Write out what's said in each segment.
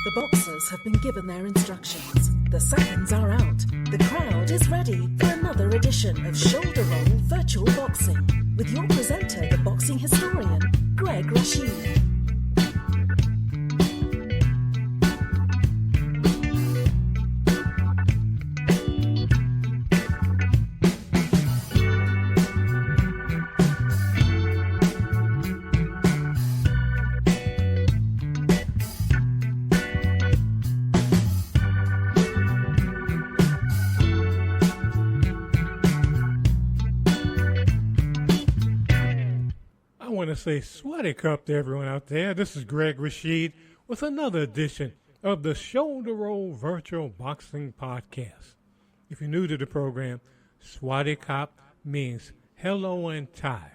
The boxers have been given their instructions. The seconds are out. The crowd is ready for another edition of Shoulder Roll Virtual Boxing with your presenter, the boxing historian, Greg Rashid. I want to say sweaty cup to everyone out there. This is Greg Rashid with another edition of the Shoulder Roll Virtual Boxing Podcast. If you're new to the program, sweaty cup means hello in Thai.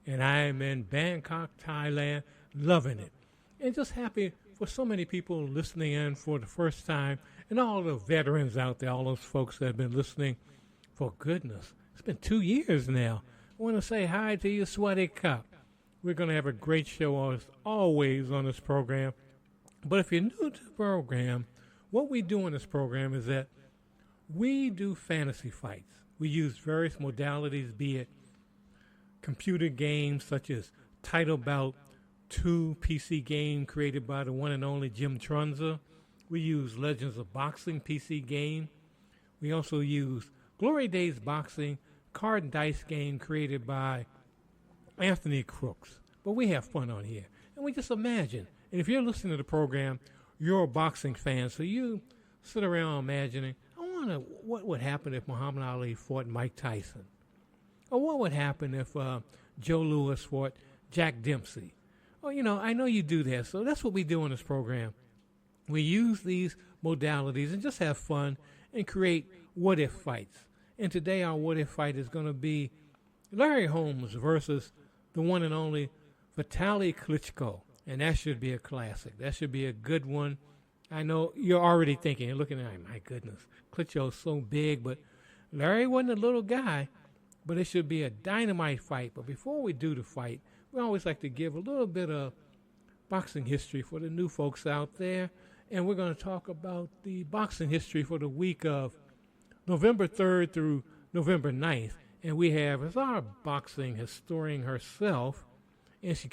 And I am in Bangkok, Thailand, loving it. And just happy for so many people listening in for the first time and all the veterans out there, all those folks that have been listening for goodness. It's been 2 years now. I want to say hi to you, sweaty cup. We're going to have a great show as always on this program. But if you're new to the program, what we do in this program is that we do fantasy fights. We use various modalities, be it computer games such as Title Bout 2 PC game created by the one and only Jim Trunza. We use Legends of Boxing PC game. We also use Glory Days Boxing card and dice game created by Anthony Crooks. But we have fun on here. And we just imagine. And if you're listening to the program, you're a boxing fan, so you sit around imagining, what would happen if Muhammad Ali fought Mike Tyson? Or what would happen if Joe Louis fought Jack Dempsey? Or, I know you do that. So that's what we do in this program. We use these modalities and just have fun and create what-if fights. And today our what-if fight is going to be Larry Holmes versus the one and only Vitali Klitschko. And that should be a classic. That should be a good one. I know you're already thinking, you're looking at it, my goodness, Klitschko's so big, but Larry wasn't a little guy. But it should be a dynamite fight. But before we do the fight, we always like to give a little bit of boxing history for the new folks out there. And we're going to talk about the boxing history for the week of November 3rd through November 9th. And we have as our boxing historian herself, and she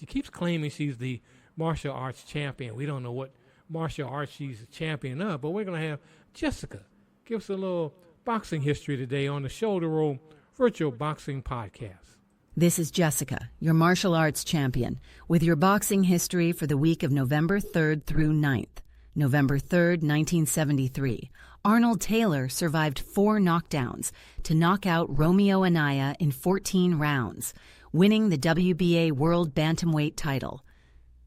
keeps claiming she's the martial arts champion. We don't know what martial arts she's a champion of, but we're going to have Jessica give us a little boxing history today on the Shoulder Roll Virtual Boxing Podcast. This is Jessica, your martial arts champion, with your boxing history for the week of November 3rd through 9th. November 3rd, 1973. Arnold Taylor survived 4 knockdowns to knock out Romeo Anaya in 14 rounds, winning the WBA World Bantamweight title.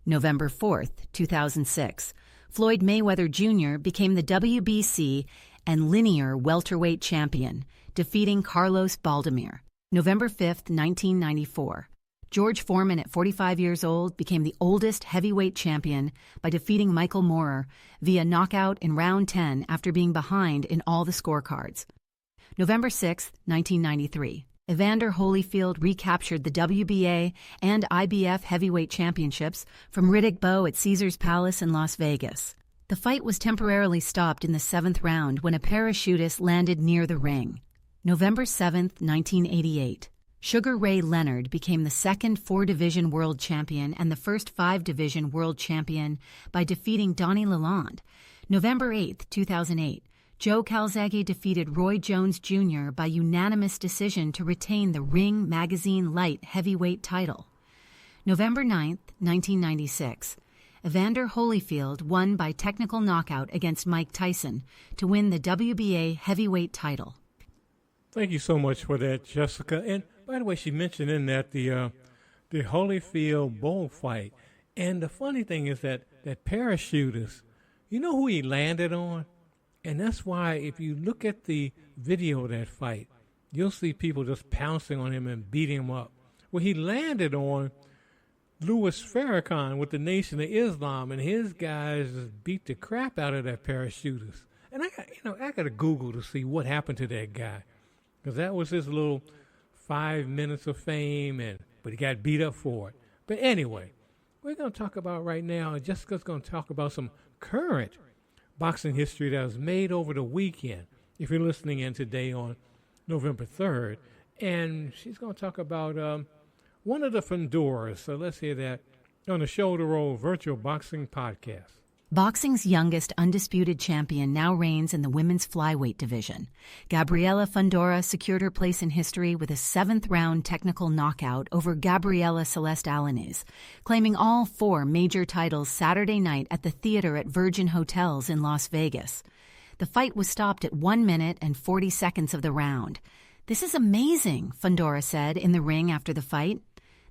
November 4th, 2006. Floyd Mayweather Jr. became the WBC and linear welterweight champion, defeating Carlos Baldomir. November 5th, 1994. George Foreman, at 45 years old, became the oldest heavyweight champion by defeating Michael Moorer via knockout in round 10 after being behind in all the scorecards. November 6th, 1993. Evander Holyfield recaptured the WBA and IBF heavyweight championships from Riddick Bowe at Caesars Palace in Las Vegas. The fight was temporarily stopped in the 7th round when a parachutist landed near the ring. November 7th, 1988. Sugar Ray Leonard became the second 4-division world champion and the first 5-division world champion by defeating Donnie Lalonde. November 8th, 2008. Joe Calzaghe defeated Roy Jones Jr. by unanimous decision to retain the Ring Magazine Light Heavyweight title. November 9th, 1996. Evander Holyfield won by technical knockout against Mike Tyson to win the WBA heavyweight title. Thank you so much for that, Jessica. And by the way, she mentioned in that the Holyfield bullfight. And the funny thing is that parachutist, you know who he landed on? And that's why if you look at the video of that fight, you'll see people just pouncing on him and beating him up. Well, he landed on Louis Farrakhan with the Nation of Islam, and his guys just beat the crap out of that parachutist. And I got to Google to see what happened to that guy, because that was his little 5 minutes of fame, but he got beat up for it. But anyway, we're going to talk about right now, Jessica's going to talk about some current boxing history that was made over the weekend, if you're listening in today on November 3rd. And she's going to talk about one of the Fondoras. So let's hear that on the Shoulder Roll Virtual Boxing Podcast. Boxing's youngest undisputed champion now reigns in the women's flyweight division. Gabriela Fundora secured her place in history with a 7th-round technical knockout over Gabriela Celeste Alaniz, claiming all 4 major titles Saturday night at the Theater at Virgin Hotels in Las Vegas. The fight was stopped at 1 minute and 40 seconds of the round. "This is amazing," Fundora said in the ring after the fight.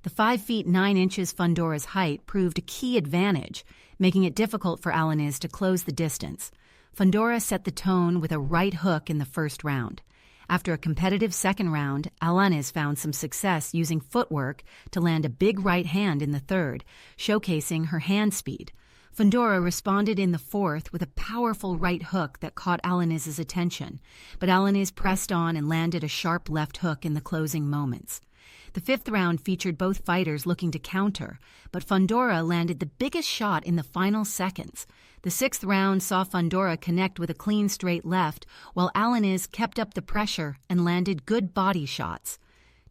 The 5 feet 9 inches Fundora's height proved a key advantage, making it difficult for Alaniz to close the distance. Fundora set the tone with a right hook in the first round. After a competitive second round, Alaniz found some success using footwork to land a big right hand in the third, showcasing her hand speed. Fundora responded in the fourth with a powerful right hook that caught Alaniz's attention, but Alaniz pressed on and landed a sharp left hook in the closing moments. The 5th round featured both fighters looking to counter, but Fundora landed the biggest shot in the final seconds. The 6th round saw Fundora connect with a clean straight left, while Alaniz kept up the pressure and landed good body shots.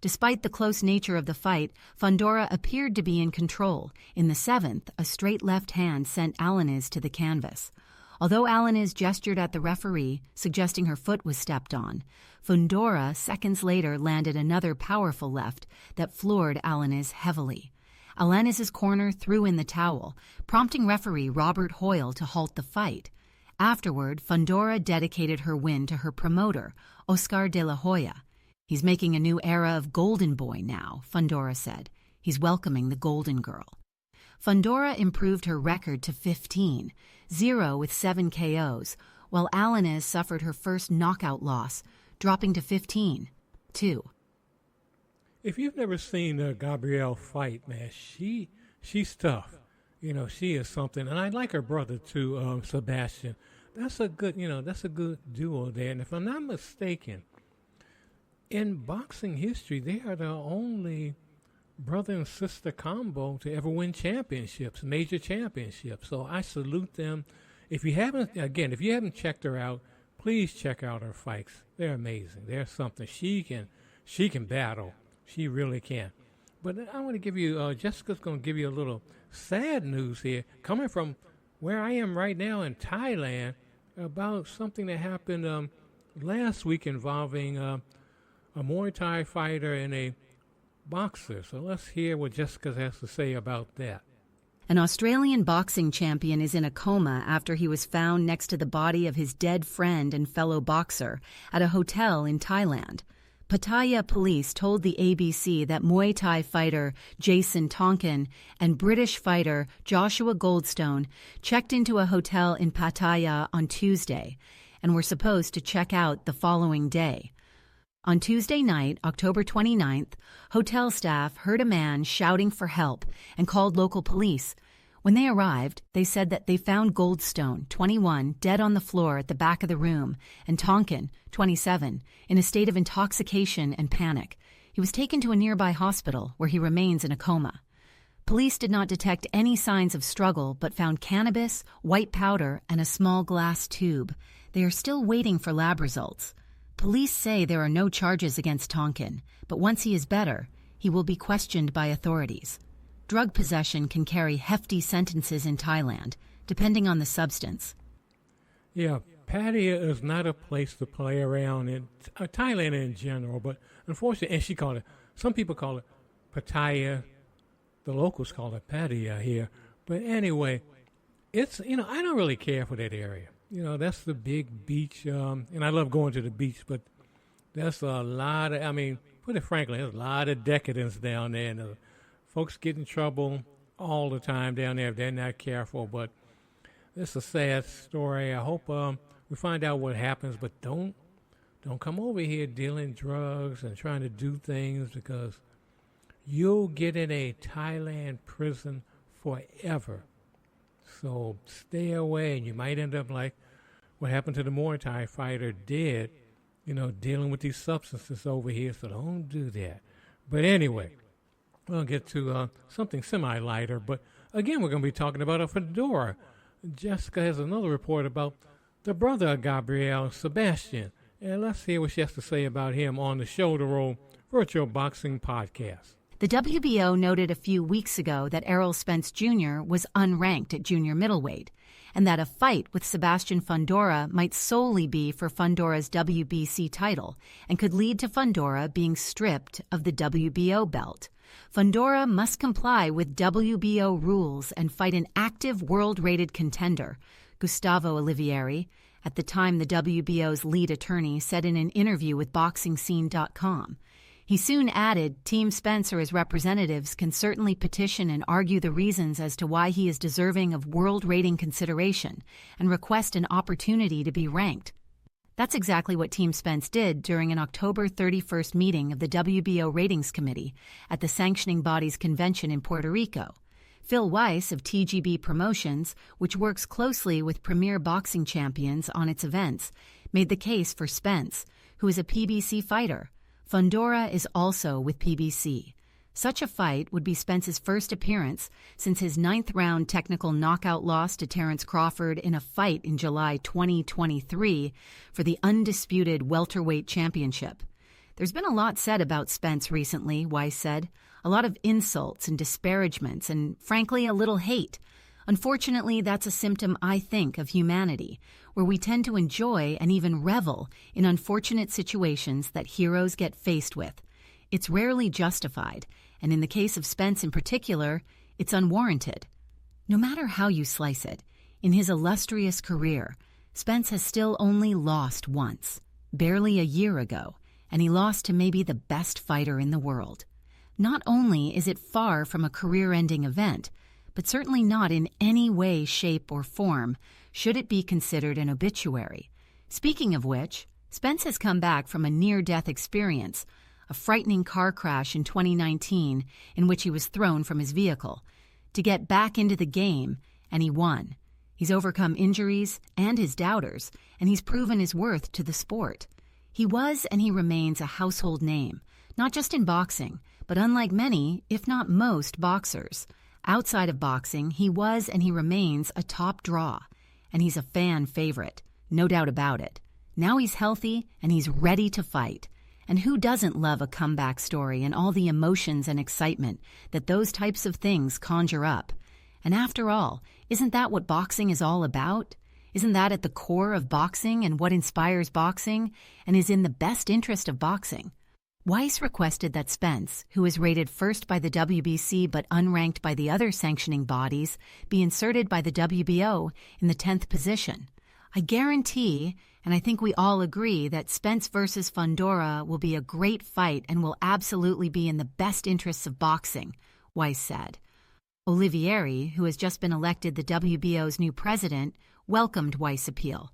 Despite the close nature of the fight, Fundora appeared to be in control. In the 7th, a straight left hand sent Alaniz to the canvas. Although Alaniz gestured at the referee, suggesting her foot was stepped on, Fundora seconds later landed another powerful left that floored Alaniz heavily. Alaniz's corner threw in the towel, prompting referee Robert Hoyle to halt the fight. Afterward, Fundora dedicated her win to her promoter, Oscar de la Hoya. "He's making a new era of Golden Boy now," Fundora said. "He's welcoming the Golden Girl." Fundora improved her record to 15, 0 with 7 KOs, while Alaniz suffered her first knockout loss, dropping to 15, 2. If you've never seen Gabrielle fight, man, she's tough. You know, she is something. And I like her brother, too, Sebastian. That's a good duo there. And if I'm not mistaken, in boxing history, they are the only brother and sister combo to ever win championships, major championships. So I salute them. If you haven't checked her out, please check out her fights. They're amazing. They're something. She can battle. She really can. But I want to give you, Jessica's going to give you a little sad news here, coming from where I am right now in Thailand, about something that happened last week involving a Muay Thai fighter and a boxer. So let's hear what Jessica has to say about that. An Australian boxing champion is in a coma after he was found next to the body of his dead friend and fellow boxer at a hotel in Thailand. Pattaya police told the ABC that Muay Thai fighter Jason Tonkin and British fighter Joshua Goldstone checked into a hotel in Pattaya on Tuesday and were supposed to check out the following day. On Tuesday night, October 29th, hotel staff heard a man shouting for help and called local police. When they arrived, they said that they found Goldstone, 21, dead on the floor at the back of the room, and Tonkin, 27, in a state of intoxication and panic. He was taken to a nearby hospital where he remains in a coma. Police did not detect any signs of struggle but found cannabis, white powder, and a small glass tube. They are still waiting for lab results. Police say there are no charges against Tonkin, but once he is better, he will be questioned by authorities. Drug possession can carry hefty sentences in Thailand, depending on the substance. Yeah, Pattaya is not a place to play around in Thailand in general, but unfortunately, and some people call it Pattaya, the locals call it Pattaya here. But anyway, I don't really care for that area. That's the big beach, and I love going to the beach, but there's a lot of, put it frankly, there's a lot of decadence down there, and folks get in trouble all the time down there if they're not careful, but it's a sad story. I hope we find out what happens, but don't come over here dealing drugs and trying to do things, because you'll get in a Thailand prison forever. So stay away, and you might end up like what happened to the Muay Thai fighter did, dealing with these substances over here, so don't do that. But anyway, we'll get to something semi-lighter, but Again, we're going to be talking about a fedora. Jessica has another report about the brother of Gabriel, Sebastian. And let's hear what she has to say about him on the Shoulder Roll Virtual Boxing Podcast. The WBO noted a few weeks ago that Errol Spence Jr. was unranked at junior middleweight, and that a fight with Sebastian Fundora might solely be for Fundora's WBC title and could lead to Fundora being stripped of the WBO belt. Fundora must comply with WBO rules and fight an active world-rated contender, Gustavo Olivieri, at the time the WBO's lead attorney said in an interview with BoxingScene.com. He soon added, Team Spence or his representatives can certainly petition and argue the reasons as to why he is deserving of world rating consideration and request an opportunity to be ranked. That's exactly what Team Spence did during an October 31st meeting of the WBO Ratings Committee at the sanctioning body's convention in Puerto Rico. Phil Weiss of TGB Promotions, which works closely with premier boxing champions on its events, made the case for Spence, who is a PBC fighter. Fundora is also with PBC. Such a fight would be Spence's first appearance since his 9th-round technical knockout loss to Terence Crawford in a fight in July 2023 for the undisputed welterweight championship. There's been a lot said about Spence recently, Weiss said. A lot of insults and disparagements and, frankly, a little hate. Unfortunately, that's a symptom, I think, of humanity, where we tend to enjoy and even revel in unfortunate situations that heroes get faced with. It's rarely justified, and in the case of Spence in particular, it's unwarranted. No matter how you slice it, in his illustrious career, Spence has still only lost once, barely a year ago, and he lost to maybe the best fighter in the world. Not only is it far from a career-ending event, but certainly not in any way, shape, or form should it be considered an obituary. Speaking of which, Spence has come back from a near-death experience, a frightening car crash in 2019 in which he was thrown from his vehicle, to get back into the game, and he won. He's overcome injuries and his doubters, and he's proven his worth to the sport. He was and he remains a household name, not just in boxing, but unlike many, if not most, boxers. Outside of boxing, he was and he remains a top draw, and he's a fan favorite, no doubt about it. Now he's healthy and he's ready to fight. And who doesn't love a comeback story and all the emotions and excitement that those types of things conjure up? And after all, isn't that what boxing is all about? Isn't that at the core of boxing and what inspires boxing and is in the best interest of boxing? Weiss requested that Spence, who is rated first by the WBC but unranked by the other sanctioning bodies, be inserted by the WBO in the 10th position. I guarantee, and I think we all agree, that Spence versus Fundora will be a great fight and will absolutely be in the best interests of boxing, Weiss said. Olivieri, who has just been elected the WBO's new president, welcomed Weiss' appeal.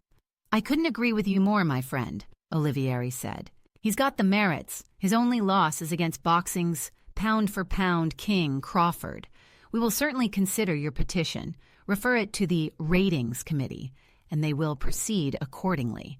I couldn't agree with you more, my friend, Olivieri said. He's got the merits. His only loss is against boxing's pound-for-pound king, Crawford. We will certainly consider your petition, refer it to the Ratings Committee, and they will proceed accordingly.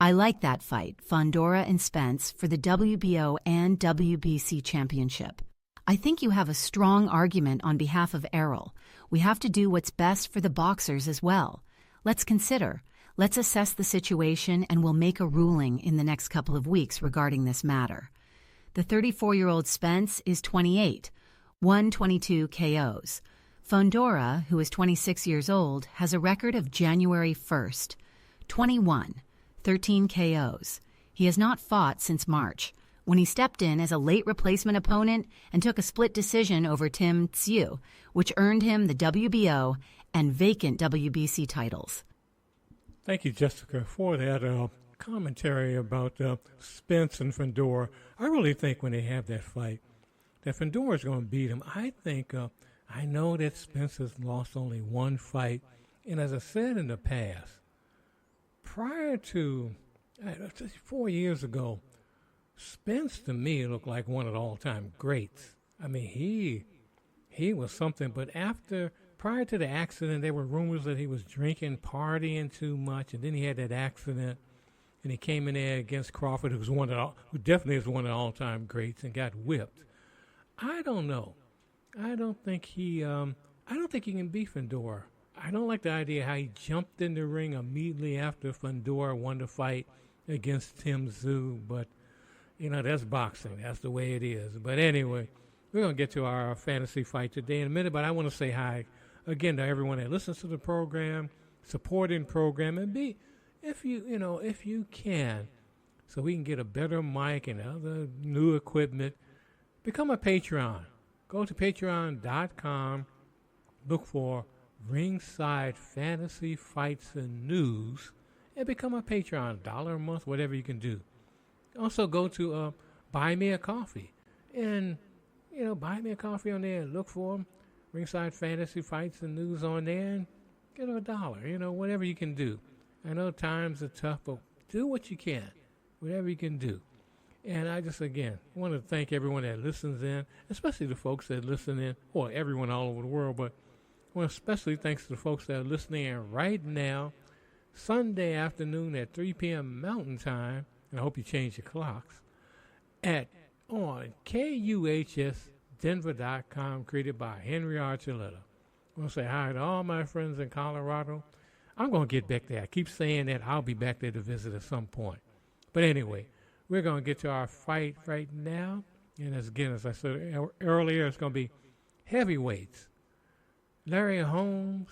I like that fight, Fundora and Spence, for the WBO and WBC championship. I think you have a strong argument on behalf of Errol. We have to do what's best for the boxers as well. Let's consider. Let's assess the situation and we'll make a ruling in the next couple of weeks regarding this matter. The 34-year-old Spence is 28, won 22 KOs. Fundora, who is 26 years old, has a record of January 1st, 21, 13 KOs. He has not fought since March, when he stepped in as a late replacement opponent and took a split decision over Tim Tszyu, which earned him the WBO and vacant WBC titles. Thank you, Jessica, for that commentary about Spence and Fundora. I really think when they have that fight, that Fundora is going to beat him. I think, I know that Spence has lost only one fight, and as I said in the past, prior to 4 years ago, Spence to me looked like one of the all-time greats. I mean, he was something, but prior to the accident, there were rumors that he was drinking, partying too much, and then he had that accident, and he came in there against Crawford, who definitely is one of the all-time greats, and got whipped. I don't know. I don't think he I don't think he can beat Fedor. I don't like the idea how he jumped in the ring immediately after Fedor won the fight against Tim Tszyu, but, that's boxing. That's the way it is. But anyway, we're going to get to our fantasy fight today in a minute, but I want to say hi again to everyone that listens to the program, supporting program, and if you can, so we can get a better mic and other new equipment, become a Patreon. Go to patreon.com, look for Ringside Fantasy Fights and News, and become a Patreon, $1 a month, whatever you can do. Also go to Buy Me a Coffee, and, buy me a coffee on there and look for them. Ringside Fantasy Fights and News on there, and get $1, whatever you can do. I know times are tough, but do what you can, whatever you can do. And I just, again, want to thank everyone that listens in, especially the folks that listen in, or everyone all over the world, but I want to especially thanks to the folks that are listening in right now, Sunday afternoon at 3 p.m. Mountain Time, and I hope you change your clocks, on KUHSdenver.com, created by Henry Archuleta. I want to say hi to all my friends in Colorado. I'm going to get back there. I keep saying that I'll be back there to visit at some point. But anyway, we're going to get to our fight right now. And as I said earlier, it's going to be heavyweights. Larry Holmes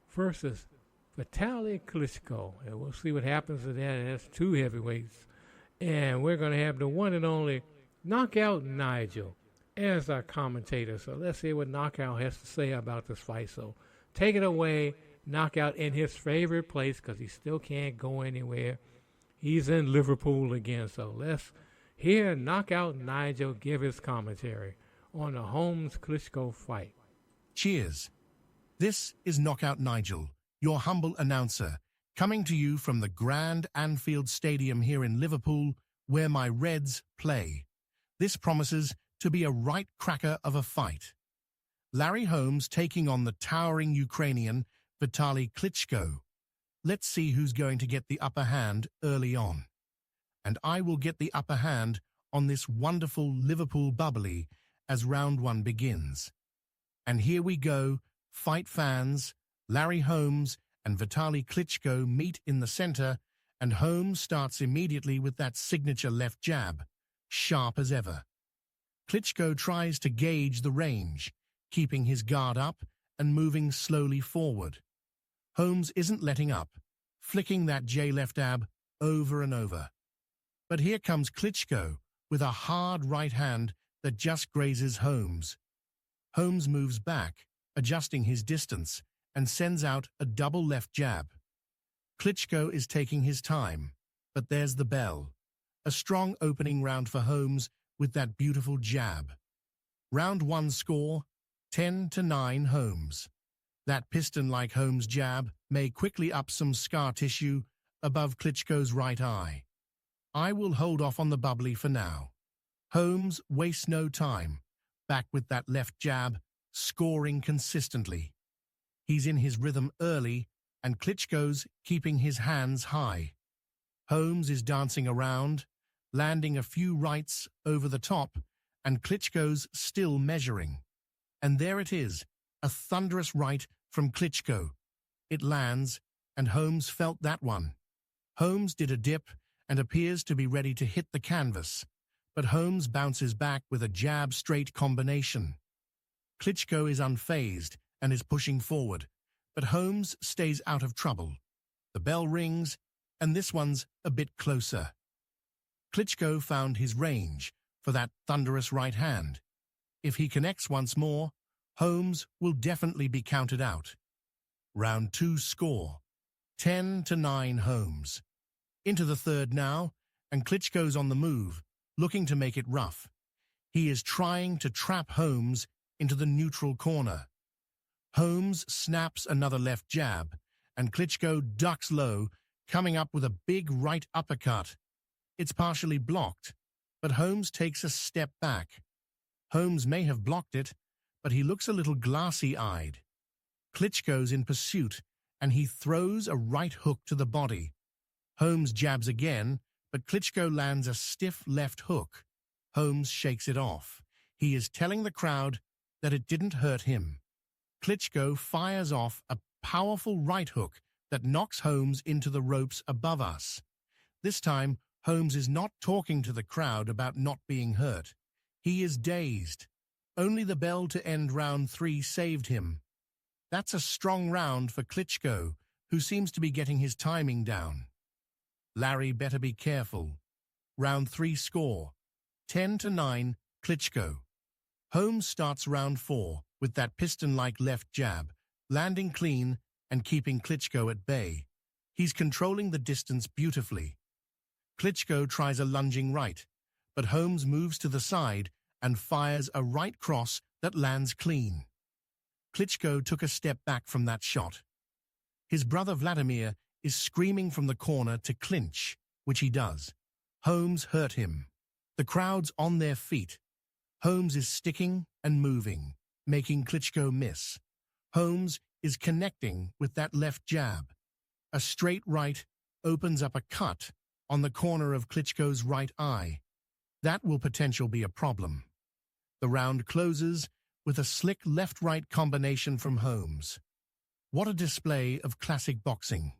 versus Vitali Klitschko. And we'll see what happens to that. That's two heavyweights. And we're going to have the one and only Knockout Nigel as our commentator. So let's see what Knockout has to say about this fight. So take it away. Knockout in his favorite place because he still can't go anywhere. He's in Liverpool again. So let's hear Knockout Nigel give his commentary on the Holmes-Klitschko fight. Cheers. This is Knockout Nigel, your humble announcer, coming to you from the Grand Anfield Stadium here in Liverpool, where my Reds play. This promises to be a right cracker of a fight. Larry Holmes taking on the towering Ukrainian Vitali Klitschko. Let's see who's going to get the upper hand early on. And I will get the upper hand on this wonderful Liverpool bubbly as round one begins. And here we go, fight fans. Larry Holmes and Vitali Klitschko meet in the center, and Holmes starts immediately with that signature left jab, sharp as ever. Klitschko tries to gauge the range, keeping his guard up and moving slowly forward. Holmes isn't letting up, flicking that J-left jab over and over. But here comes Klitschko with a hard right hand that just grazes Holmes. Holmes moves back, adjusting his distance, and sends out a double left jab. Klitschko is taking his time, but there's the bell. A strong opening round for Holmes with that beautiful jab. Round one score, 10-9 Holmes. That piston-like Holmes jab may quickly up some scar tissue above Klitschko's right eye. I will hold off on the bubbly for now. Holmes wastes no time, back with that left jab, scoring consistently. He's in his rhythm early, and Klitschko's keeping his hands high. Holmes is dancing around, landing a few rights over the top, and Klitschko's still measuring. And there it is, a thunderous right from Klitschko. It lands, and Holmes felt that one. Holmes did a dip and appears to be ready to hit the canvas, but Holmes bounces back with a jab-straight combination. Klitschko is unfazed and is pushing forward, but Holmes stays out of trouble. The bell rings, and this one's a bit closer. Klitschko found his range for that thunderous right hand. If he connects once more, Holmes will definitely be counted out. Round two score, 10-9 Holmes. Into the third now, and Klitschko's on the move, looking to make it rough. He is trying to trap Holmes into the neutral corner. Holmes snaps another left jab, and Klitschko ducks low, coming up with a big right uppercut. It's partially blocked, but Holmes takes a step back. Holmes may have blocked it, but he looks a little glassy-eyed. Klitschko's in pursuit, and he throws a right hook to the body. Holmes jabs again, but Klitschko lands a stiff left hook. Holmes shakes it off. He is telling the crowd that it didn't hurt him. Klitschko fires off a powerful right hook that knocks Holmes into the ropes above us. This time, Holmes is not talking to the crowd about not being hurt. He is dazed. Only the bell to end round 3 saved him. That's a strong round for Klitschko, who seems to be getting his timing down. Larry better be careful. Round 3 score. 10-9, Klitschko. Holmes starts round 4 with that piston-like left jab, landing clean and keeping Klitschko at bay. He's controlling the distance beautifully. Klitschko tries a lunging right, but Holmes moves to the side and fires a right cross that lands clean. Klitschko took a step back from that shot. His brother Vladimir is screaming from the corner to clinch, which he does. Holmes hurt him. The crowd's on their feet. Holmes is sticking and moving, making Klitschko miss. Holmes is connecting with that left jab. A straight right opens up a cut on the corner of Klitschko's right eye. That will potentially be a problem. The round closes with a slick left-right combination from Holmes. What a display of classic boxing.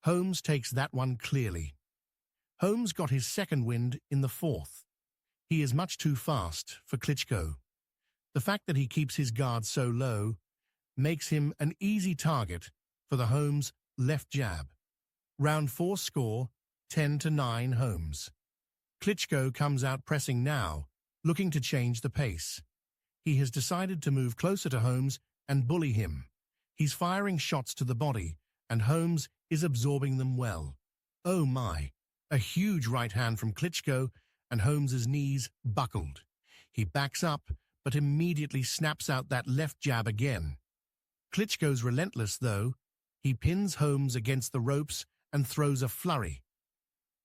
Holmes takes that one clearly. Holmes got his second wind in the 4th. He is much too fast for Klitschko. The fact that he keeps his guard so low makes him an easy target for the Holmes left jab. Round 4 score, 10-9 Holmes. Klitschko comes out pressing now, looking to change the pace. He has decided to move closer to Holmes and bully him. He's firing shots to the body, and Holmes is absorbing them well. Oh my! A huge right hand from Klitschko, and Holmes's knees buckled. He backs up, but immediately snaps out that left jab again. Klitschko's relentless, though. He pins Holmes against the ropes and throws a flurry.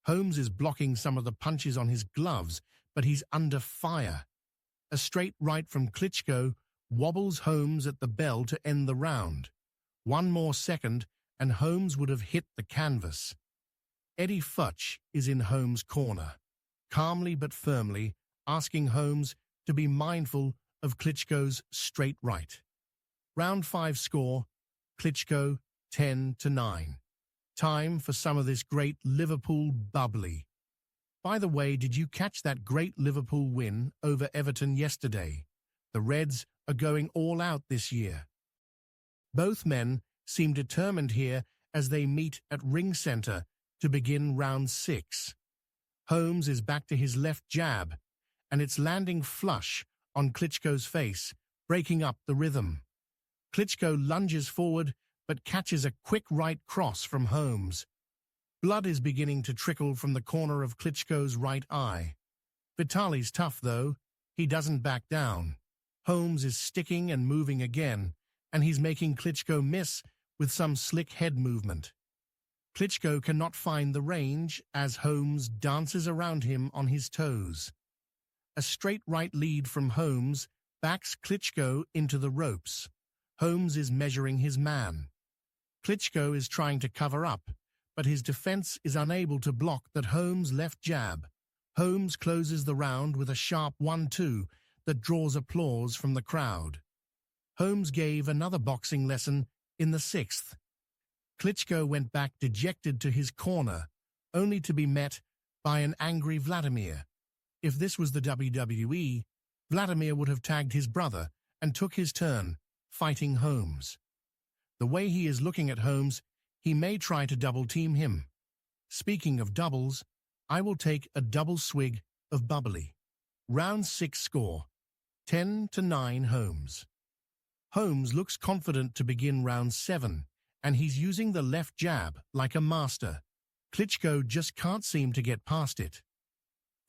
Holmes is blocking some of the punches on his gloves, but he's under fire. A straight right from Klitschko wobbles Holmes at the bell to end the round. One more second, and Holmes would have hit the canvas. Eddie Futch is in Holmes' corner, calmly but firmly asking Holmes to be mindful of Klitschko's straight right. Round 5 score, Klitschko 10-9. Time for some of this great Liverpool bubbly. By the way, did you catch that great Liverpool win over Everton yesterday? The Reds are going all out this year. Both men seem determined here as they meet at ring center to begin round 6. Holmes is back to his left jab, and it's landing flush on Klitschko's face, breaking up the rhythm. Klitschko lunges forward, but catches a quick right cross from Holmes. Blood is beginning to trickle from the corner of Klitschko's right eye. Vitali's tough, though. He doesn't back down. Holmes is sticking and moving again, and he's making Klitschko miss with some slick head movement. Klitschko cannot find the range as Holmes dances around him on his toes. A straight right lead from Holmes backs Klitschko into the ropes. Holmes is measuring his man. Klitschko is trying to cover up, but his defense is unable to block that Holmes' left jab. Holmes closes the round with a sharp 1-2 that draws applause from the crowd. Holmes gave another boxing lesson in the 6th. Klitschko went back dejected to his corner, only to be met by an angry Vladimir. If this was the WWE, Vladimir would have tagged his brother and took his turn, fighting Holmes. The way he is looking at Holmes, he may try to double-team him. Speaking of doubles, I will take a double swig of bubbly. Round 6 score, 10-9 Holmes. Holmes looks confident to begin round 7, and he's using the left jab like a master. Klitschko just can't seem to get past it.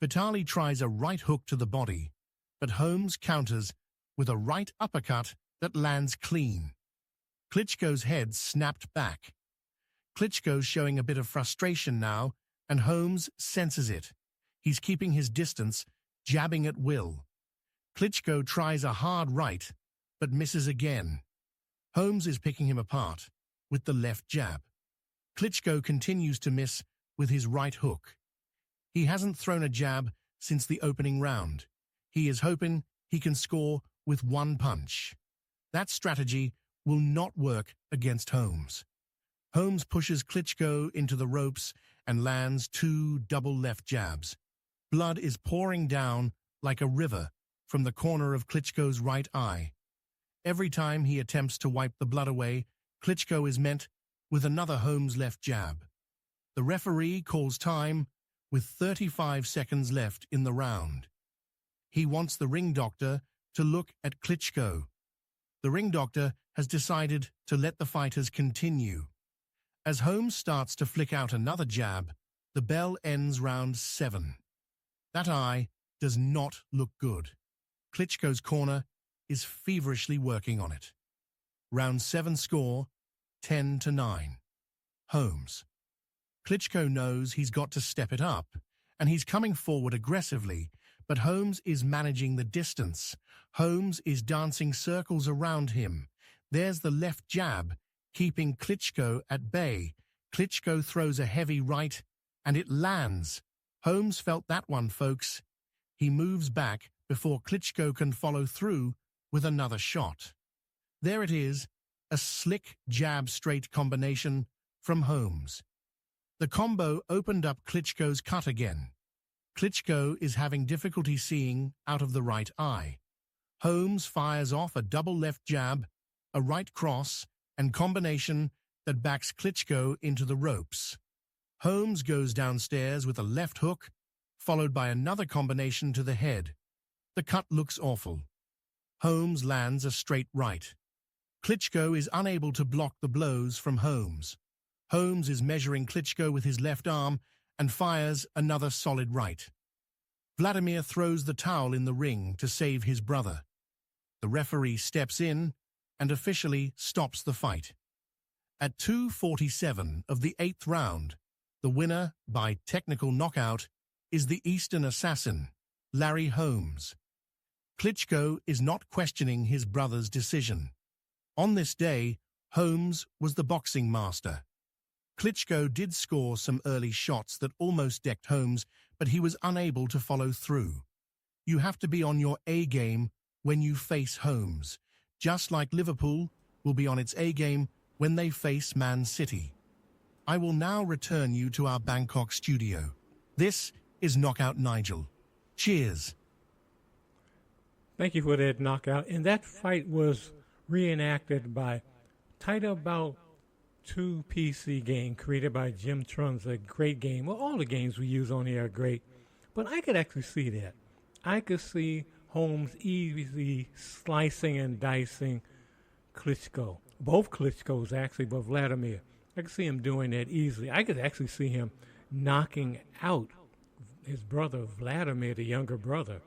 Vitali tries a right hook to the body, but Holmes counters with a right uppercut that lands clean. Klitschko's head snapped back. Klitschko's showing a bit of frustration now, and Holmes senses it. He's keeping his distance, jabbing at will. Klitschko tries a hard right, but misses again. Holmes is picking him apart with the left jab. Klitschko continues to miss with his right hook. He hasn't thrown a jab since the opening round. He is hoping he can score with one punch. That strategy will not work against Holmes. Holmes pushes Klitschko into the ropes and lands 2 double left jabs. Blood is pouring down like a river from the corner of Klitschko's right eye. Every time he attempts to wipe the blood away, Klitschko is met with another Holmes left jab. The referee calls time with 35 seconds left in the round. He wants the ring doctor to look at Klitschko. The ring doctor has decided to let the fighters continue. As Holmes starts to flick out another jab, the bell ends round 7. That eye does not look good. Klitschko's corner is feverishly working on it. Round 7 score, 10-9. Holmes. Klitschko knows he's got to step it up, and he's coming forward aggressively, but Holmes is managing the distance. Holmes is dancing circles around him. There's the left jab, keeping Klitschko at bay. Klitschko throws a heavy right, and it lands. Holmes felt that one, folks. He moves back before Klitschko can follow through with another shot. There it is, a slick jab-straight combination from Holmes. The combo opened up Klitschko's cut again. Klitschko is having difficulty seeing out of the right eye. Holmes fires off a double left jab, a right cross, and combination that backs Klitschko into the ropes. Holmes goes downstairs with a left hook, followed by another combination to the head. The cut looks awful. Holmes lands a straight right. Klitschko is unable to block the blows from Holmes. Holmes is measuring Klitschko with his left arm and fires another solid right. Vladimir throws the towel in the ring to save his brother. The referee steps in and officially stops the fight. At 2:47 of the 8th round, the winner by technical knockout is the Eastern Assassin, Larry Holmes. Klitschko is not questioning his brother's decision. On this day, Holmes was the boxing master. Klitschko did score some early shots that almost decked Holmes, but he was unable to follow through. You have to be on your A game when you face Holmes, just like Liverpool will be on its A game when they face Man City. I will now return you to our Bangkok studio. This is Knockout Nigel. Cheers. Thank you for that knockout. And that fight was reenacted by Title Bout 2 PC game created by Jim Trun's a great game. Well, all the games we use on here are great. But I could actually see that. I could see Holmes easily slicing and dicing Klitschko. Both Klitschkos, actually, but Vladimir. I could see him doing that easily. I could actually see him knocking out his brother, Vladimir, the younger brother.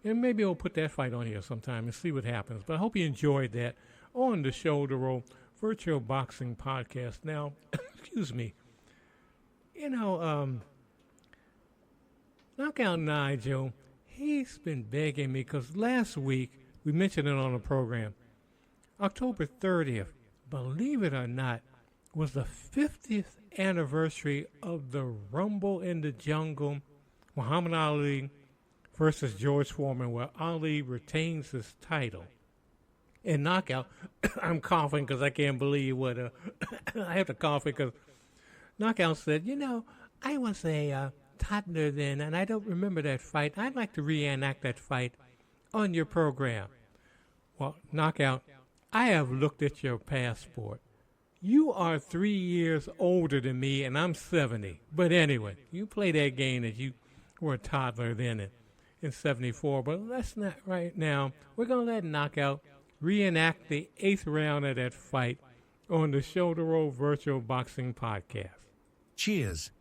And maybe we'll put that fight on here sometime and see what happens. But I hope you enjoyed that on the Shoulder Roll Virtual Boxing Podcast. Now, excuse me. Knockout Nigel, he's been begging me because last week, we mentioned it on the program, October 30th, believe it or not, was the 50th anniversary of the Rumble in the Jungle, Muhammad Ali versus George Foreman, where Ali retains his title. And Knockout, I'm coughing because I can't believe what, I have to cough because Knockout said, I was a toddler then, and I don't remember that fight. I'd like to reenact that fight on your program. Well, Knockout, I have looked at your passport. You are 3 years older than me, and I'm 70. But anyway, you play that game that you were a toddler then in 74. But let's not right now. We're going to let Knockout reenact the 8th round of that fight on the Shoulder Roll Virtual Boxing Podcast. Cheers.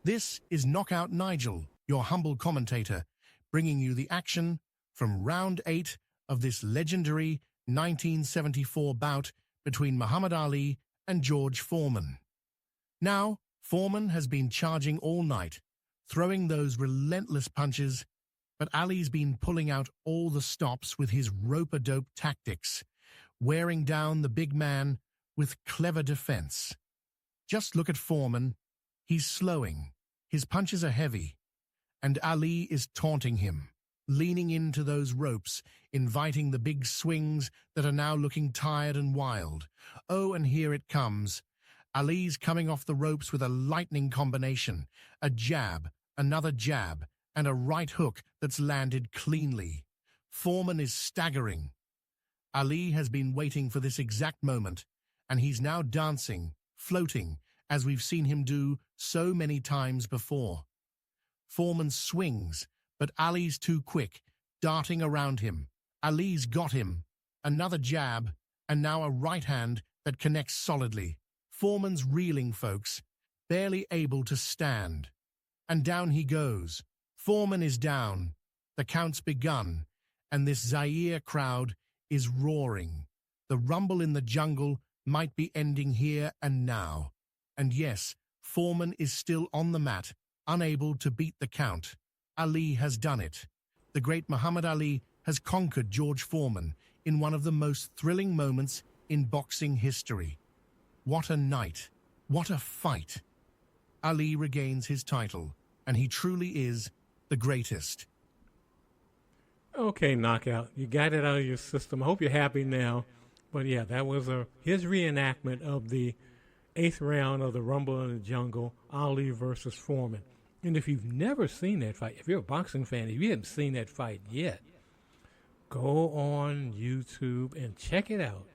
This is Knockout Nigel, your humble commentator, bringing you the action from round 8 of this legendary 1974 bout between Muhammad Ali and George Foreman. Now, Foreman has been charging all night, throwing those relentless punches, but Ali's been pulling out all the stops with his rope-a-dope tactics, wearing down the big man with clever defense. Just look at Foreman. He's slowing, his punches are heavy, and Ali is taunting him. leaning into those ropes, inviting the big swings that are now looking tired and wild. Oh, and here it comes. Ali's coming off the ropes with a lightning combination, a jab, another jab, and a right hook that's landed cleanly. Foreman is staggering. Ali has been waiting for this exact moment, and he's now dancing, floating, as we've seen him do so many times before. Foreman swings, but Ali's too quick, darting around him. Ali's got him. Another jab, and now a right hand that connects solidly. Foreman's reeling, folks, barely able to stand. And down he goes. Foreman is down. The count's begun, and this Zaire crowd is roaring. The rumble in the jungle might be ending here and now. And yes, Foreman is still on the mat, unable to beat the count. Ali has done it. The great Muhammad Ali has conquered George Foreman in one of the most thrilling moments in boxing history. What a night. What a fight. Ali regains his title, and he truly is the greatest. Okay, Knockout, you got it out of your system. I hope you're happy now. But yeah, that was his reenactment of the 8th round of the Rumble in the Jungle, Ali versus Foreman. And if you've never seen that fight, if you're a boxing fan, if you haven't seen that fight yet, go on YouTube and check it out.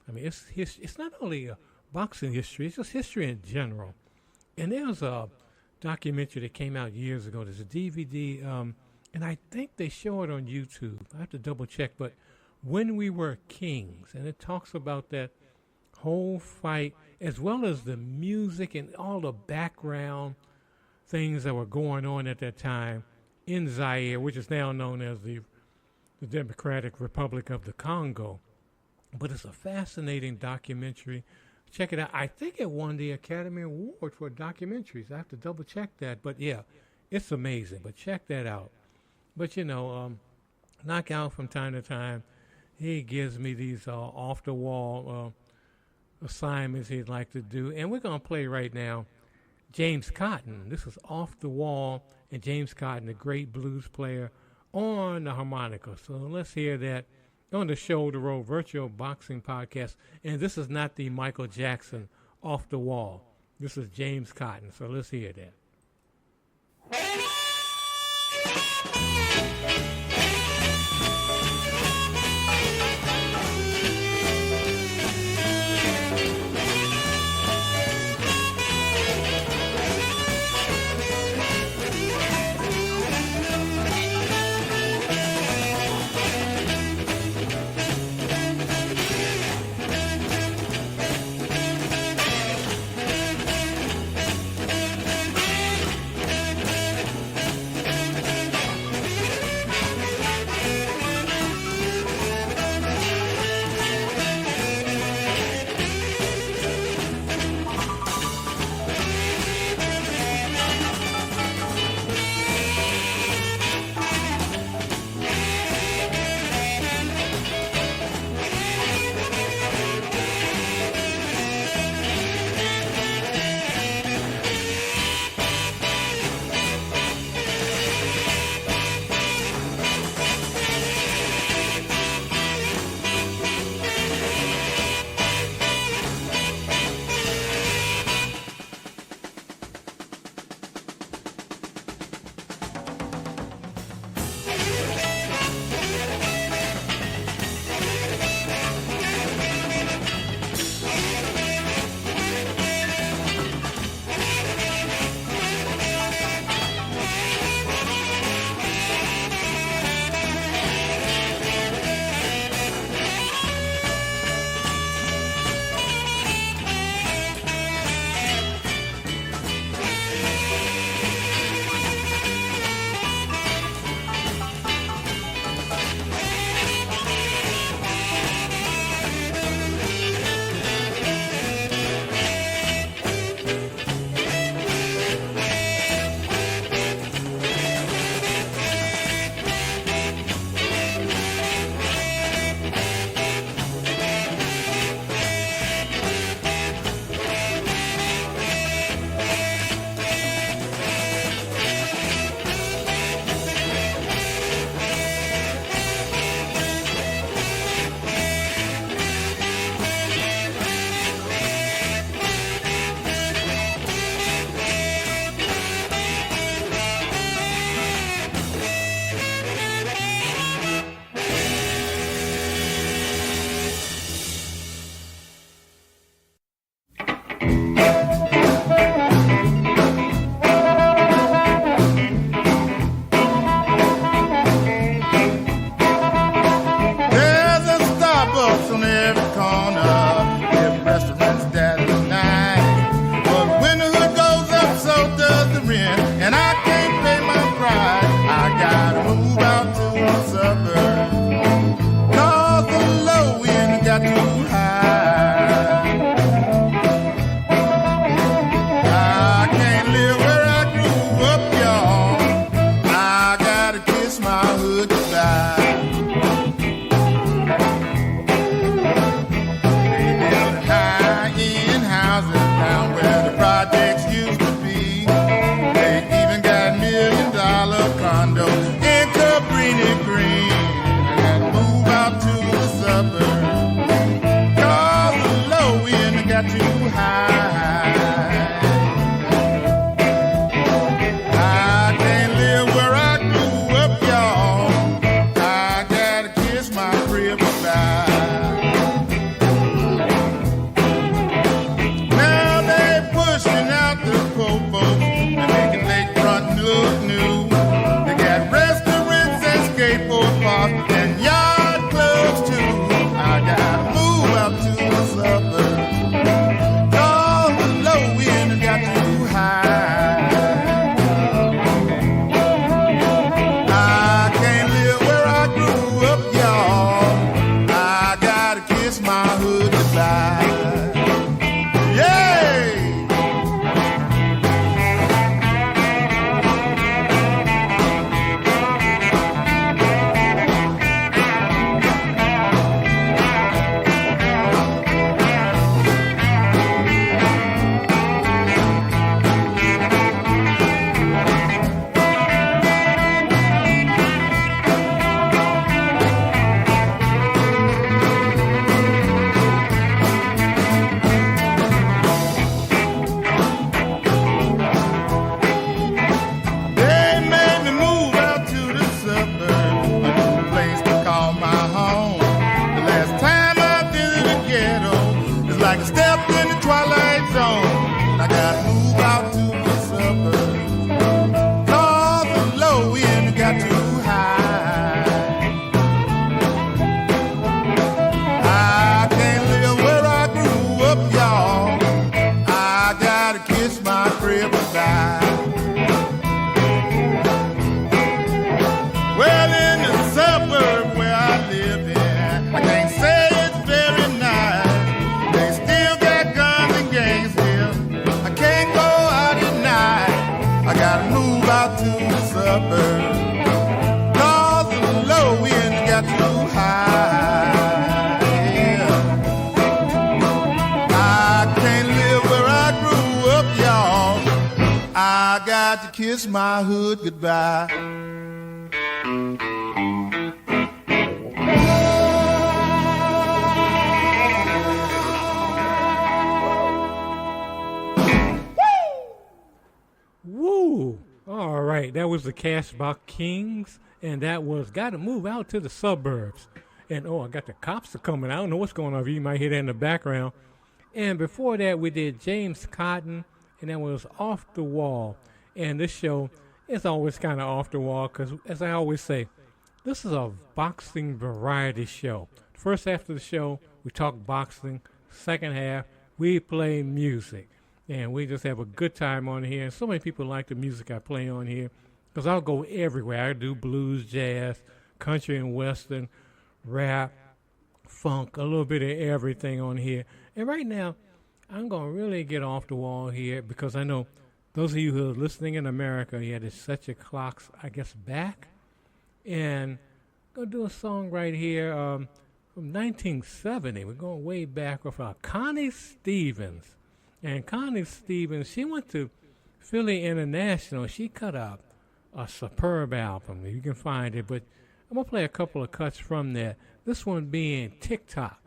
I mean, it's not only a boxing history, it's just history in general. And there's a documentary that came out years ago. There's a DVD, and I think they show it on YouTube. I have to double check, but When We Were Kings, and it talks about that whole fight, as well as the music and all the background things that were going on at that time in Zaire, which is now known as the Democratic Republic of the Congo. But it's a fascinating documentary. Check it out. I think it won the Academy Award for documentaries. I have to double check that. But yeah, it's amazing. But check that out. But Knockout from time to time, he gives me these off-the-wall assignments he'd like to do. And we're going to play right now James Cotton. This is Off the Wall, and James Cotton, a great blues player, on the harmonica. So let's hear that on the Shoulder Roll Virtual Boxing Podcast. And this is not the Michael Jackson Off the Wall. This is James Cotton. So let's hear that. There's a Starbucks on every corner, every restaurant's that is nice. But when the hood goes up, so does the rent, and I can't pay my price. I gotta move out to the suburbs, 'cause the low end got too high. I can't live where I grew up, y'all. I gotta kiss my hood goodbye. Down where the projects used to be. They even got $1 million condos in Cabrini Green. I gotta move out to the suburbs, 'cause the low end got too high. I can't live where I grew up, y'all. I gotta kiss my crib goodbye. And yard clubs too. I gotta move out to the suburbs, 'cause the low end got too high. I can't live where I grew up, y'all. I gotta kiss my hood goodbye. Like a step in the twilight zone. I gotta move out to the suburbs, 'cause the low end got too high. I can't live where I grew up, y'all. I gotta kiss my crib goodbye. Well, in the suburb where I live in, I can't say it's very nice. I gotta move out to the suburbs, 'cause the low end got too high. I can't live where I grew up, y'all. I got to kiss my hood goodbye. Woo! All right, that was the Cashbox Kings, and that was Gotta Move Out to the Suburbs. And I got the cops are coming. I don't know what's going on. You might hear that in the background. And before that, we did James Cotton, and that was Off the Wall. And this show is always kind of off the wall because, as I always say, this is a boxing variety show. First half of the show, we talk boxing. Second half, we play music. And we just have a good time on here. And so many people like the music I play on here because I'll go everywhere. I do blues, jazz, country and western, rap, funk, a little bit of everything on here. And right now, I'm going to really get off the wall here because I know those of you who are listening in America, you had to set your clocks, I guess, back. And I'm going to do a song right here from 1970. We're going way back with Connie Stevens. And Connie Stevens, she went to Philly International. She cut out a superb album. You can find it, but I'm going to play a couple of cuts from that. This one being TikTok.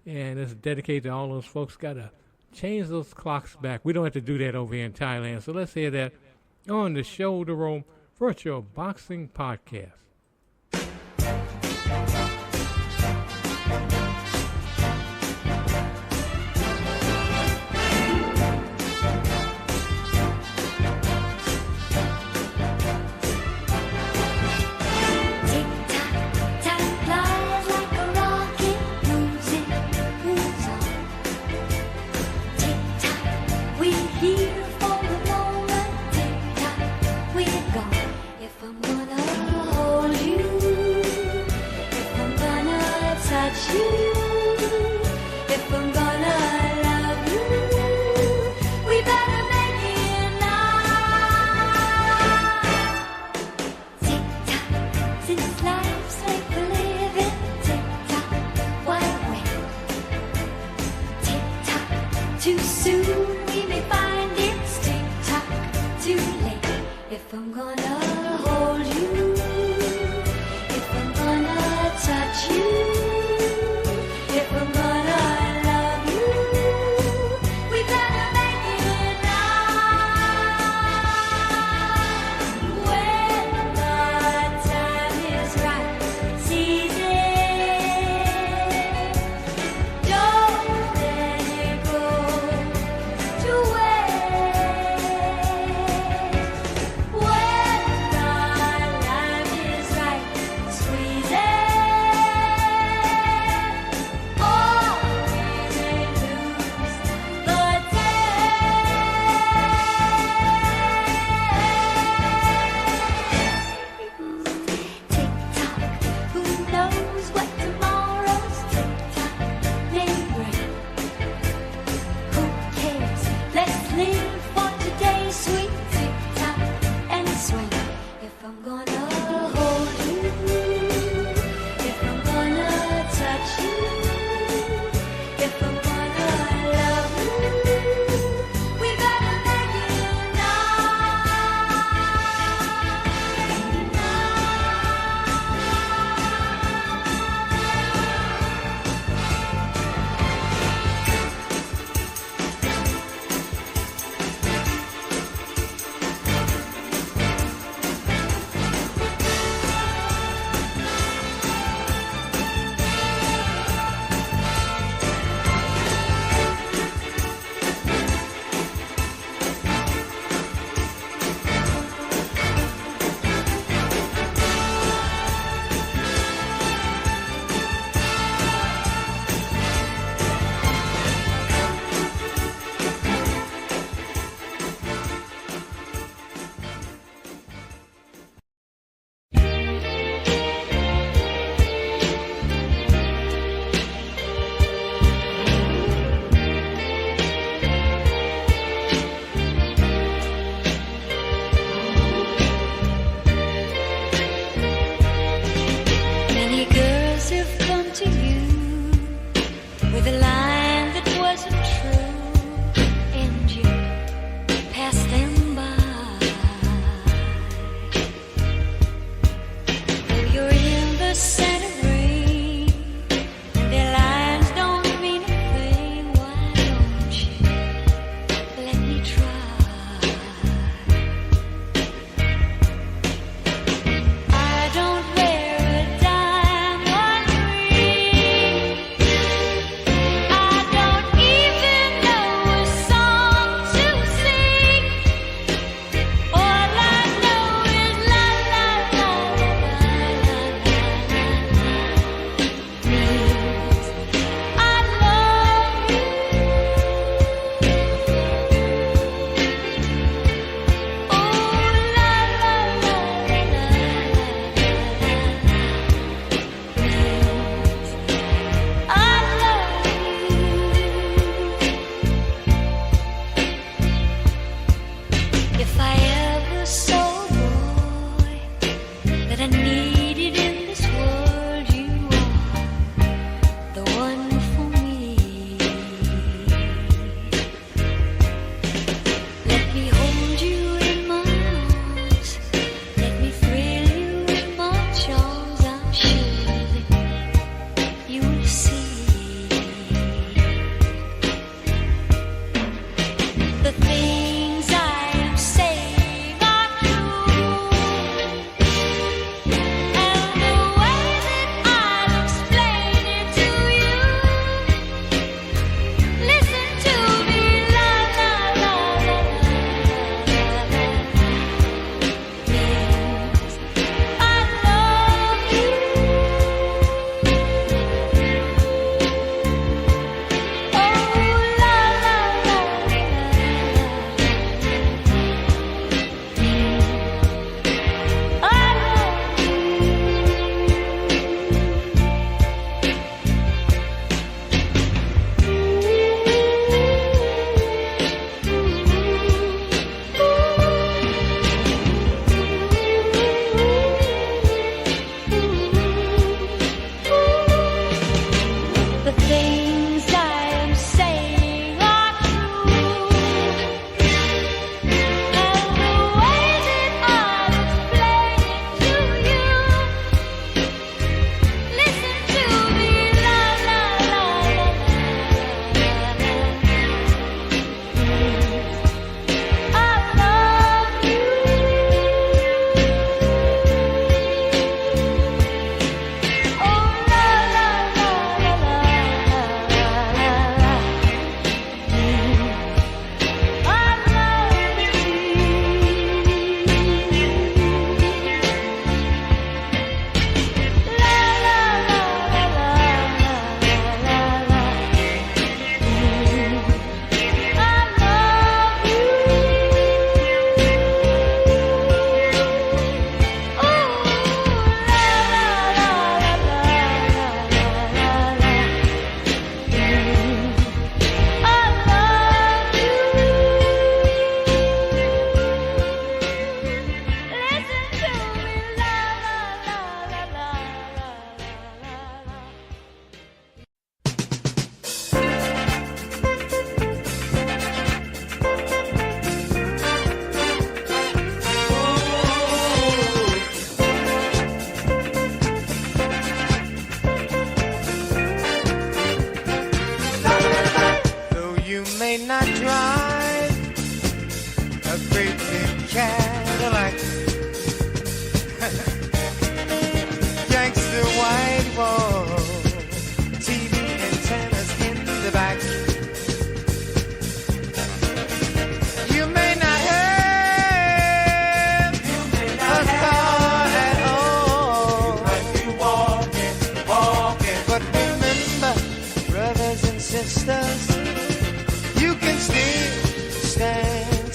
And it's dedicated to all those folks got to change those clocks back. We don't have to do that over here in Thailand. So let's hear that on the Shoulder Roll Virtual Boxing Podcast.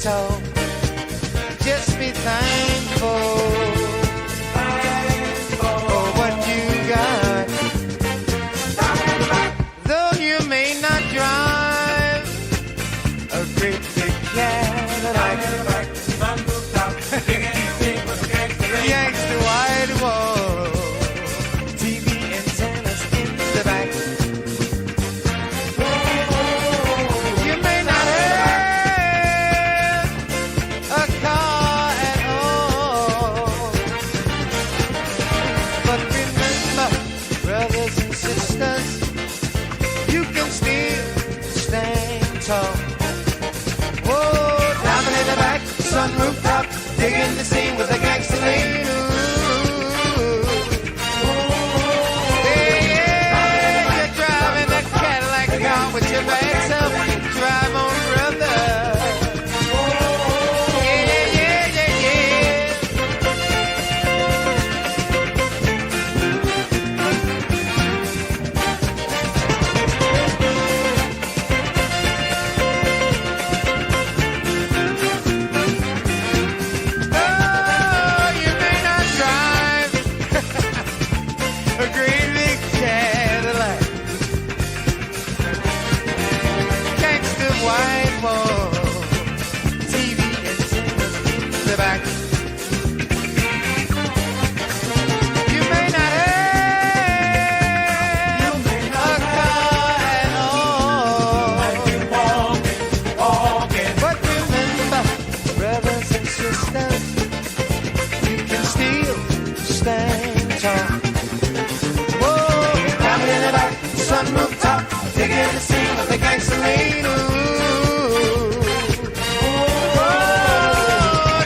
tall. Just be thankful for what you got. Though you may not drive a great big Cadillac, gangsta white wall, TV antennas in the back. You may not have a car at all, but remember, brothers and sisters, you can still stand tall. Whoa, driving in the back, sunroof top, digging the scene with a gangster lean. Yeah, you're driving a Cadillac car with your bad self. Drive on, brother. Yeah, yeah, yeah, yeah. Oh, you may not drive a great big Cadillac, gangsta white wall, TV antennas in the back. You may not have a car at all, but remember, brothers and sisters, you can still stand tall. Whoa, driving in the back, sunroof top, digging the scene with the gangster lean. Ooh. Whoa,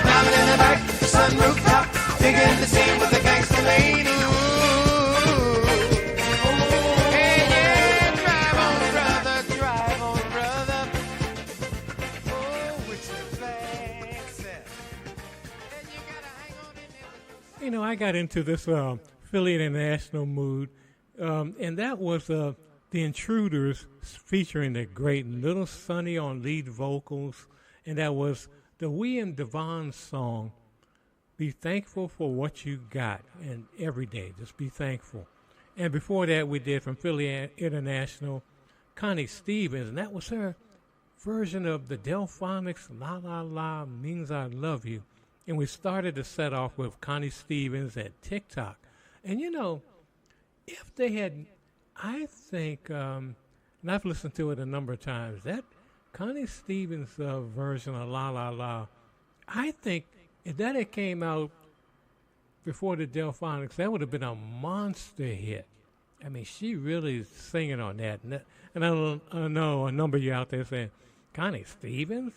driving in the back, sunroof top, digging the scene with the gangster lean. Ooh. Hey, yeah, drive on, brother, drive on, brother. Oh, with your bad self. And you gotta hang on in there. You know, I got into this Philly International mood, and that was The Intruders featuring the great Little Sonny on lead vocals, and that was the William Devon song, Be Thankful for What You Got, and every day, just be thankful. And before that, we did from Philly International, Connie Stevens, and that was her version of the Delphonics, La La La Means I Love You. And we started the set off with Connie Stevens at TikTok. And you know, if they had, I think, and I've listened to it a number of times, that Connie Stevens version of La La La, I think if that had came out before the Delphonics, that would have been a monster hit. I mean, she really is singing on that. And I know a number of you out there saying, Connie Stevens?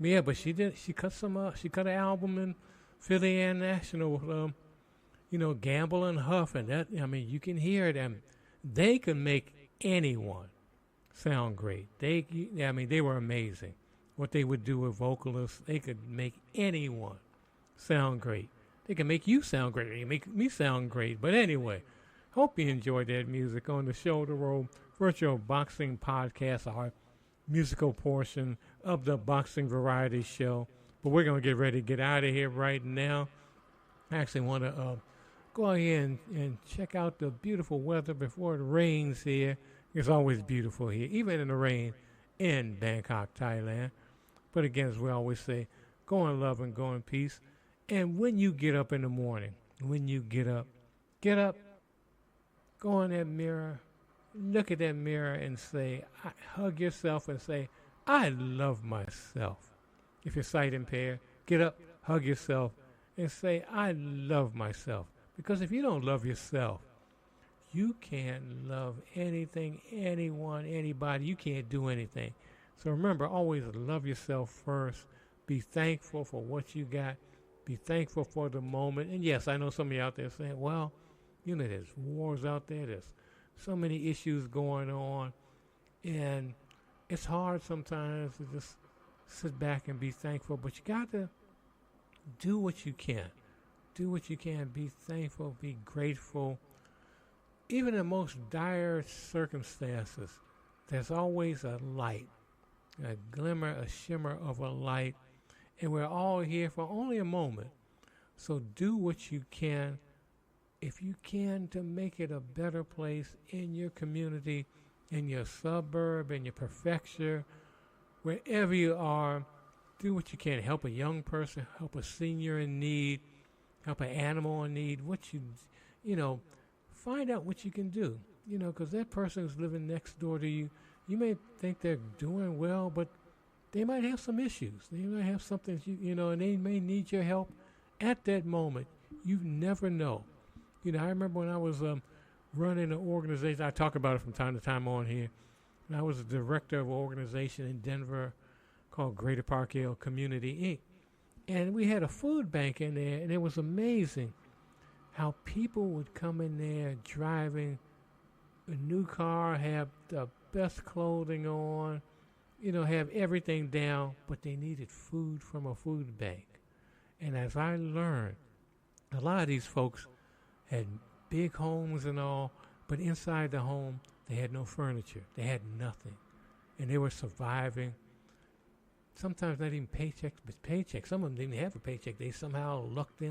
Yeah, but she cut an album in Philly International with, Gamble and Huff, and that, I mean, you can hear it, and they can make anyone sound great. They were amazing. What they would do with vocalists, they could make anyone sound great. They can make you sound great. They make me sound great. But anyway, hope you enjoyed that music on the Shoulder Roll Virtual Boxing Podcast, our musical portion of the Boxing Variety Show. But we're going to get ready to get out of here right now. I actually want to go ahead and check out the beautiful weather before it rains here. It's always beautiful here, even in the rain in Bangkok, Thailand. But again, as we always say, go in love and go in peace. And when you get up in the morning, get up, go in that mirror, look at that mirror and say, hug yourself and say, I love myself. If you're sight impaired, get up, hug yourself, and say, I love myself. Because if you don't love yourself, you can't love anything, anyone, anybody. You can't do anything. So remember, always love yourself first. Be thankful for what you got. Be thankful for the moment. And yes, I know some of you out there saying, well, there's wars out there. There's so many issues going on. And it's hard sometimes to just sit back and be thankful. But you got to do what you can. Do what you can. Be thankful. Be grateful. Even in the most dire circumstances, there's always a light, a glimmer, a shimmer of a light. And we're all here for only a moment. So do what you can, if you can, to make it a better place in your community, in your suburb, in your prefecture, wherever you are. Do what you can. Help a young person, help a senior in need, help an animal in need. Find out what you can do. Because that person who's living next door to you, you may think they're doing well, but they might have some issues. They might have something, and they may need your help at that moment. You never know. I remember when I was running an organization, I talk about it from time to time on here, and I was a director of an organization in Denver called Greater Park Hill Community, Inc. And we had a food bank in there, and it was amazing how people would come in there driving a new car, have the best clothing on, have everything down, but they needed food from a food bank. And as I learned, a lot of these folks had big homes and all, but inside the home, they had no furniture. They had nothing. And they were surviving. Sometimes not even paycheck, but paycheck. Some of them didn't have a paycheck. They somehow lucked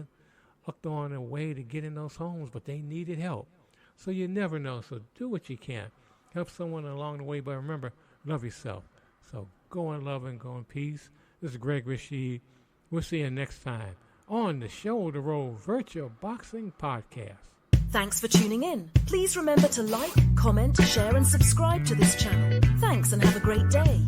on a way to get in those homes, but they needed help. So you never know. So do what you can. Help someone along the way, but remember, love yourself. So go in love and go in peace. This is Greg Rashid. We'll see you next time on the Shoulder Roll Virtual Boxing Podcast. Thanks for tuning in. Please remember to like, comment, share and subscribe to this channel. Thanks and have a great day.